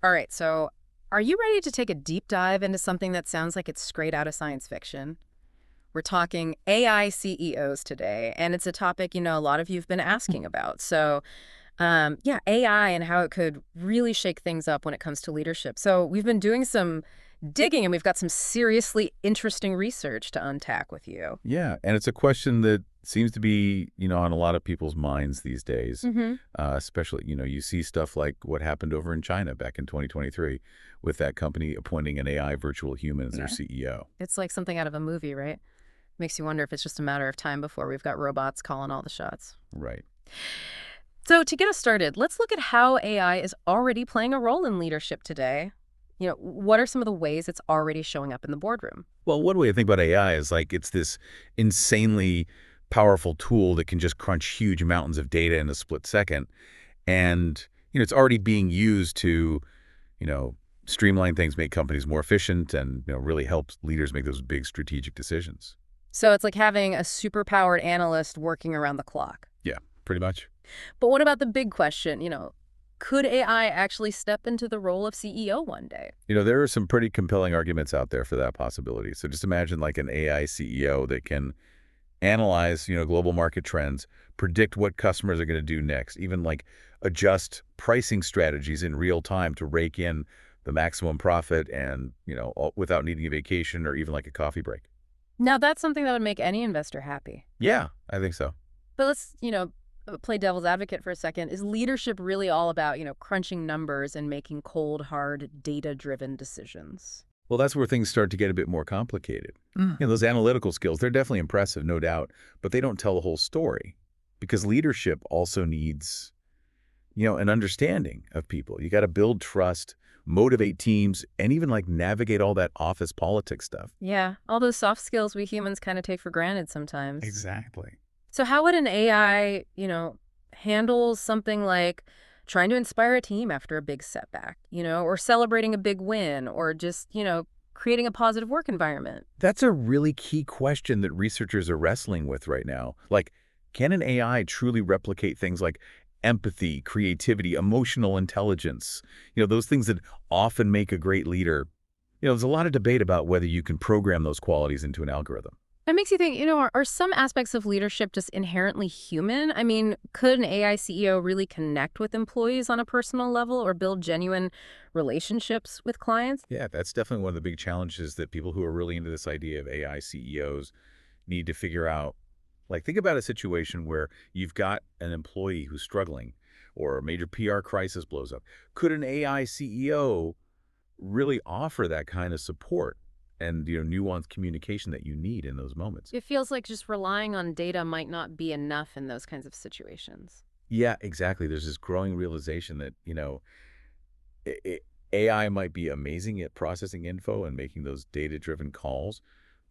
All right, so are you ready to take a deep dive into something that sounds like it's straight out of science fiction? We're talking AI CEOs today, and it's a topic, a lot of you've been asking about. Yeah, AI and how it could really shake things up when it comes to leadership. So we've been doing some digging, and we've got some seriously interesting research to untack with you. Yeah, and it's a question that seems to be, on a lot of people's minds these days. Mm-hmm. Especially, you see stuff like what happened over in China back in 2023 with that company appointing an AI virtual human as their Yeah. CEO. It's like something out of a movie, right? Makes you wonder if it's just a matter of time before we've got robots calling all the shots. Right. So, to get us started, let's look at how AI is already playing a role in leadership today. What are some of the ways it's already showing up in the boardroom? Well, one way to think about AI is like it's this insanely powerful tool that can just crunch huge mountains of data in a split second. And, it's already being used to, you know, streamline things, make companies more efficient, and, really help leaders make those big strategic decisions. So, it's like having a superpowered analyst working around the clock. Yeah, pretty much. But what about the big question? Could AI actually step into the role of CEO one day? There are some pretty compelling arguments out there for that possibility. So just imagine like an AI CEO that can analyze, global market trends, predict what customers are going to do next, even like adjust pricing strategies in real time to rake in the maximum profit and, without needing a vacation or even like a coffee break. Now, that's something that would make any investor happy. Yeah, I think so. But let's, play devil's advocate for a second. Is leadership really all about, crunching numbers and making cold, hard, data-driven decisions? Well, that's where things start to get a bit more complicated. Those analytical skills, they're definitely impressive, no doubt, but they don't tell the whole story because leadership also needs, an understanding of people. You got to build trust, motivate teams, and even like navigate all that office politics stuff. Yeah, all those soft skills we humans kind of take for granted sometimes. Exactly. So how would an AI, handle something like trying to inspire a team after a big setback, or celebrating a big win, or just, creating a positive work environment? That's a really key question that researchers are wrestling with right now. Like, can an AI truly replicate things like empathy, creativity, emotional intelligence? Those things that often make a great leader. There's a lot of debate about whether you can program those qualities into an algorithm. It makes you think, are some aspects of leadership just inherently human? I mean, could an AI CEO really connect with employees on a personal level or build genuine relationships with clients? Yeah, that's definitely one of the big challenges that people who are really into this idea of AI CEOs need to figure out. Like, think about a situation where you've got an employee who's struggling or a major PR crisis blows up. Could an AI CEO really offer that kind of support and, nuanced communication that you need in those moments? It feels like just relying on data might not be enough in those kinds of situations. Yeah, exactly. There's this growing realization that, AI might be amazing at processing info and making those data-driven calls,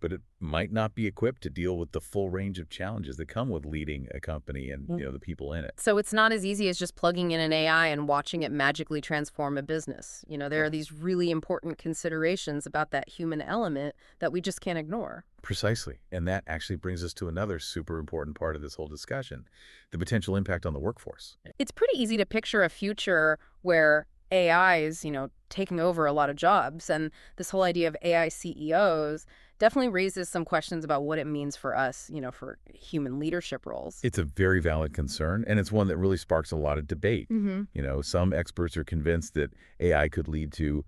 but it might not be equipped to deal with the full range of challenges that come with leading a company and, the people in it. So it's not as easy as just plugging in an AI and watching it magically transform a business. There are these really important considerations about that human element that we just can't ignore. Precisely. And that actually brings us to another super important part of this whole discussion, the potential impact on the workforce. It's pretty easy to picture a future where AI is, taking over a lot of jobs. And this whole idea of AI CEOs definitely raises some questions about what it means for us, for human leadership roles. It's a very valid concern, and it's one that really sparks a lot of debate. Hmm. Some experts are convinced that AI could lead to,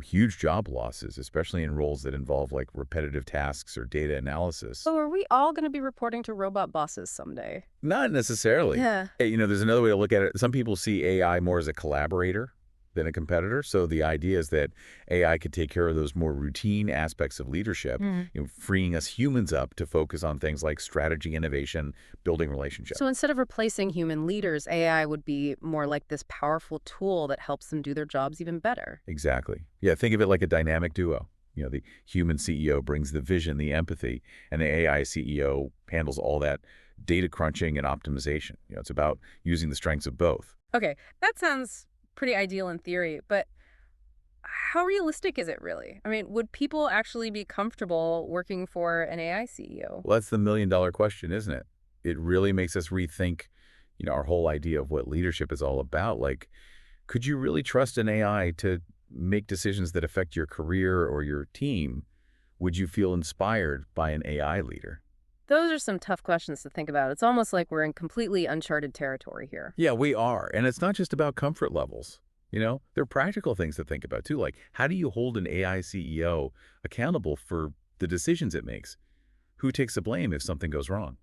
huge job losses, especially in roles that involve like repetitive tasks or data analysis. So are we all going to be reporting to robot bosses someday? Not necessarily. Yeah. Hey, there's another way to look at it. Some people see AI more as a collaborator than a competitor. So the idea is that AI could take care of those more routine aspects of leadership, freeing us humans up to focus on things like strategy, innovation, building relationships. So instead of replacing human leaders, AI would be more like this powerful tool that helps them do their jobs even better. Exactly. Yeah, think of it like a dynamic duo. The human CEO brings the vision, the empathy, and the AI CEO handles all that data crunching and optimization. It's about using the strengths of both. Okay, that sounds pretty ideal in theory, but how realistic is it really? I mean, would people actually be comfortable working for an AI CEO? Well, that's the million-dollar question, isn't it? It really makes us rethink, our whole idea of what leadership is all about. Like, Could you really trust an AI to make decisions that affect your career or your team? Would you feel inspired by an AI leader? Those are some tough questions to think about. It's almost like we're in completely uncharted territory here. Yeah, we are. And it's not just about comfort levels. There are practical things to think about too. Like, how do you hold an AI CEO accountable for the decisions it makes? Who takes the blame if something goes wrong?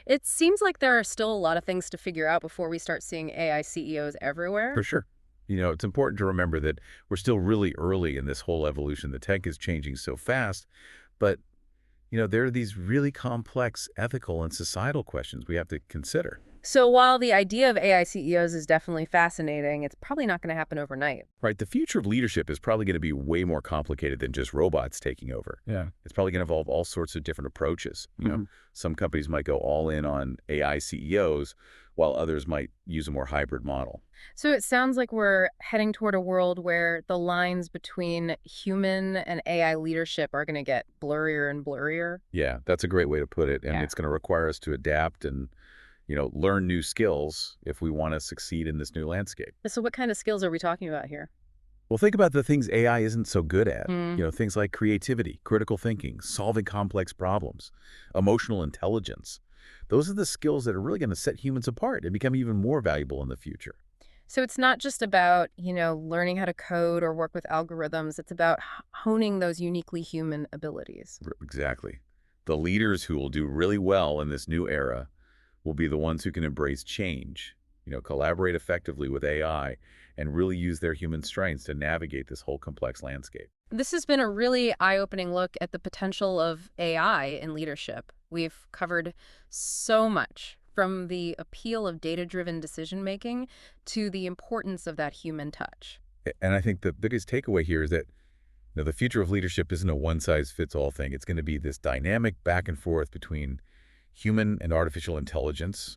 It seems like there are still a lot of things to figure out before we start seeing AI CEOs everywhere. For sure. It's important to remember that we're still really early in this whole evolution. The tech is changing so fast, but there are these really complex ethical and societal questions we have to consider. So while the idea of AI CEOs is definitely fascinating, it's probably not going to happen overnight. Right, the future of leadership is probably going to be way more complicated than just robots taking over. Yeah. It's probably going to involve all sorts of different approaches. Mhm. Some companies might go all in on AI CEOs, while others might use a more hybrid model. So it sounds like we're heading toward a world where the lines between human and AI leadership are going to get blurrier and blurrier. Yeah, that's a great way to put it. And Yeah. it's going to require us to adapt and, learn new skills if we want to succeed in this new landscape. So what kind of skills are we talking about here? Well, think about the things AI isn't so good at. Hmm. Things like creativity, critical thinking, solving complex problems, emotional intelligence. Those are the skills that are really going to set humans apart and become even more valuable in the future. So it's not just about, learning how to code or work with algorithms. It's about honing those uniquely human abilities. Exactly. The leaders who will do really well in this new era will be the ones who can embrace change, collaborate effectively with AI, and really use their human strengths to navigate this whole complex landscape. This has been a really eye-opening look at the potential of AI in leadership. We've covered so much, from the appeal of data-driven decision-making to the importance of that human touch. And I think the biggest takeaway here is that the future of leadership isn't a one-size-fits-all thing. It's going to be this dynamic back and forth between human and artificial intelligence,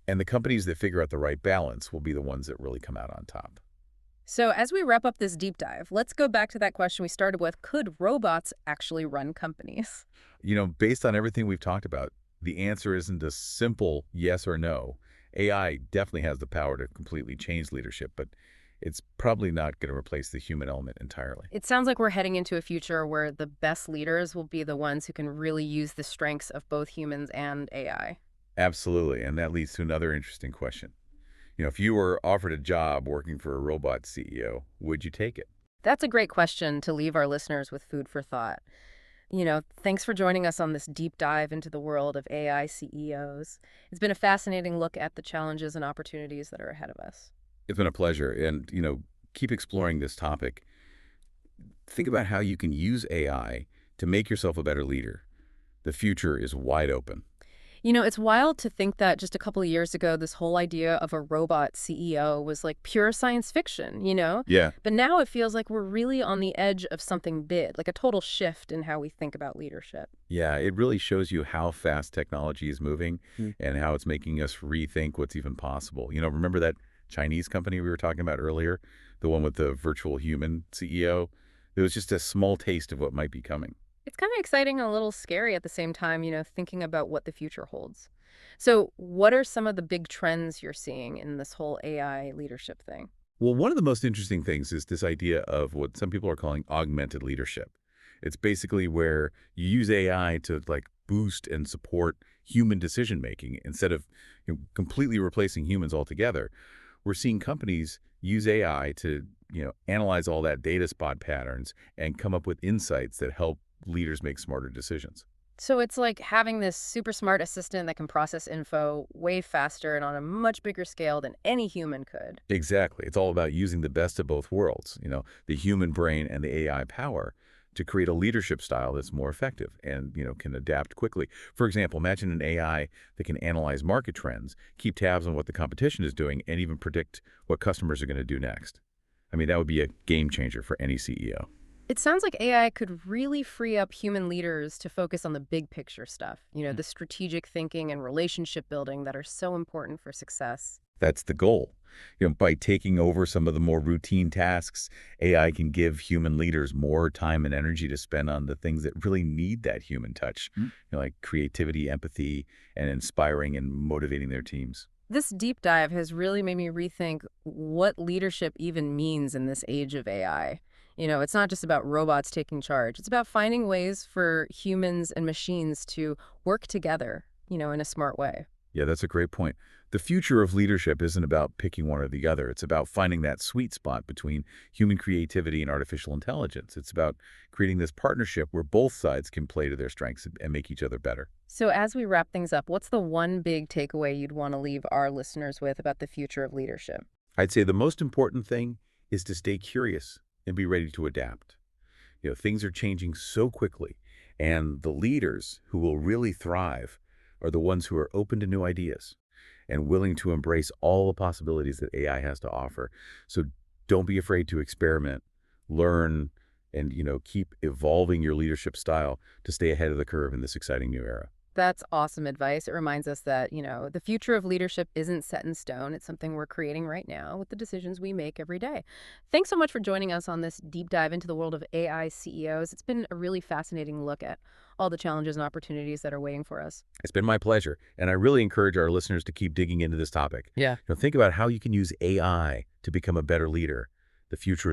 and the companies that figure out the right balance will be the ones that really come out on top. So as we wrap up this deep dive, let's go back to that question we started with. Could robots actually run companies? Based on everything we've talked about, the answer isn't a simple yes or no. AI definitely has the power to completely change leadership, but it's probably not going to replace the human element entirely. It sounds like we're heading into a future where the best leaders will be the ones who can really use the strengths of both humans and AI. Absolutely, and that leads to another interesting question. If you were offered a job working for a robot CEO, would you take it? That's a great question to leave our listeners with food for thought. Thanks for joining us on this deep dive into the world of AI CEOs. It's been a fascinating look at the challenges and opportunities that are ahead of us. It's been a pleasure, and keep exploring this topic. Think about how you can use AI to make yourself a better leader. The future is wide open. It's wild to think that just a couple of years ago, this whole idea of a robot CEO was like pure science fiction. Yeah. But now it feels like we're really on the edge of something big, like a total shift in how we think about leadership. Yeah, it really shows you how fast technology is moving Mm. and how it's making us rethink what's even possible. Remember that Chinese company we were talking about earlier, the one with the virtual human CEO? It was just a small taste of what might be coming. It's kind of exciting and a little scary at the same time, thinking about what the future holds. So what are some of the big trends you're seeing in this whole AI leadership thing? Well, one of the most interesting things is this idea of what some people are calling augmented leadership. It's basically where you use AI to boost and support human decision making instead of completely replacing humans altogether. We're seeing companies use AI to analyze all that data, spot patterns, and come up with insights that help leaders make smarter decisions. So it's like having this super smart assistant that can process info way faster and on a much bigger scale than any human could. Exactly. It's all about using the best of both worlds, the human brain and the AI power, to create a leadership style that's more effective and, can adapt quickly. For example, imagine an AI that can analyze market trends, keep tabs on what the competition is doing, and even predict what customers are going to do next. I mean, that would be a game changer for any CEO. It sounds like AI could really free up human leaders to focus on the big picture stuff, the strategic thinking and relationship building that are so important for success. That's the goal. By taking over some of the more routine tasks, AI can give human leaders more time and energy to spend on the things that really need that human touch, Mm. like creativity, empathy, and inspiring and motivating their teams. This deep dive has really made me rethink what leadership even means in this age of AI. It's not just about robots taking charge. It's about finding ways for humans and machines to work together, in a smart way. Yeah, that's a great point. The future of leadership isn't about picking one or the other. It's about finding that sweet spot between human creativity and artificial intelligence. It's about creating this partnership where both sides can play to their strengths and make each other better. So, as we wrap things up, what's the one big takeaway you'd want to leave our listeners with about the future of leadership? I'd say the most important thing is to stay curious and be ready to adapt. Things are changing so quickly, and the leaders who will really thrive are the ones who are open to new ideas and willing to embrace all the possibilities that AI has to offer. So don't be afraid to experiment, learn, and keep evolving your leadership style to stay ahead of the curve in this exciting new era. That's awesome advice. It reminds us that, the future of leadership isn't set in stone. It's something we're creating right now with the decisions we make every day. Thanks so much for joining us on this deep dive into the world of AI CEOs. It's been a really fascinating look at all the challenges and opportunities that are waiting for us. It's been my pleasure, and I really encourage our listeners to keep digging into this topic. Yeah. Think about how you can use AI to become a better leader. The future is